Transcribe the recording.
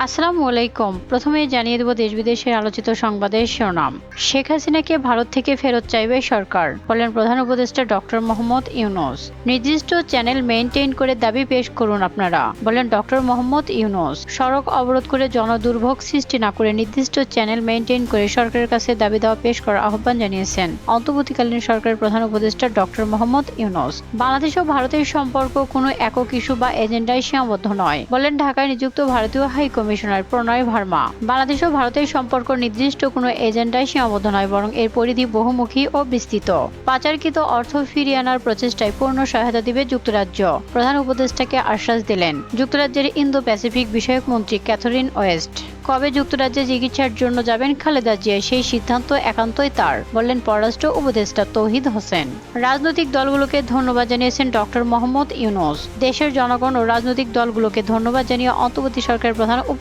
আসসালামু আলাইকুম। প্রথমেই জানিয়ে দেব দেশ বিদেশের আলোচিত সংবাদের শিরোনাম। শেখ হাসিনাকে ভারত থেকে ফেরত চাইবে সরকার, বললেন প্রধান উপদেষ্টা ডক্টর মোহাম্মদ ইউনূস। নির্দিষ্ট চ্যানেল মেইনটেইন করে দাবি পেশ করুন আপনারা, বললেন ডক্টর মোহাম্মদ ইউনূস। সড়ক অবরোধ করে জনদুর্ভোগ সৃষ্টি না করে নির্দিষ্ট চ্যানেল মেইনটেইন করে সরকারের কাছে দাবি দেওয়া পেশ করার আহ্বান জানিয়েছেন অন্তর্বর্তীকালীন সরকারের প্রধান উপদেষ্টা ডক্টর মোহাম্মদ ইউনূস। বাংলাদেশ ও ভারতের সম্পর্ক কোনো একক ইস্যু বা এজেন্ডায় সীমাবদ্ধ নয়, বললেন ঢাকায় নিযুক্ত ভারতীয় হাই কমিশনার প্রণয় ভার্মা। বাংলাদেশ ও ভারতের সম্পর্ক নির্দিষ্ট কোনো এজেন্ডায় সীমাবদ্ধ নয়, বরং এর পরিধি বহুমুখী ও বিস্তৃত। পাচারকৃত অর্থ ফিরিয়ে আনার প্রচেষ্টায় পূর্ণ সহায়তা দিবে যুক্তরাজ্য, প্রধান উপদেষ্টাকে আশ্বাস দিলেন যুক্তরাজ্যের ইন্দো প্যাসিফিক বিষয়ক মন্ত্রী ক্যাথরিন ওয়েস্ট। কবে যুক্তরাজ্যে চিকিৎসার জন্য যাবেন খালেদা জিয়া, সেই সিদ্ধান্ত একান্তই তার, বললেন পররাষ্ট্র উপদেষ্টা তৌহিদ হোসেন। রাজনৈতিক দলগুলোকে ধন্যবাদ জানিয়েছেন ডক্টর মোহাম্মদ ইউনূস। দেশের জনগণ ও রাজনৈতিক দলগুলোকে ধন্যবাদ জানিয়ে অন্তর্বর্তী সরকারের প্রধান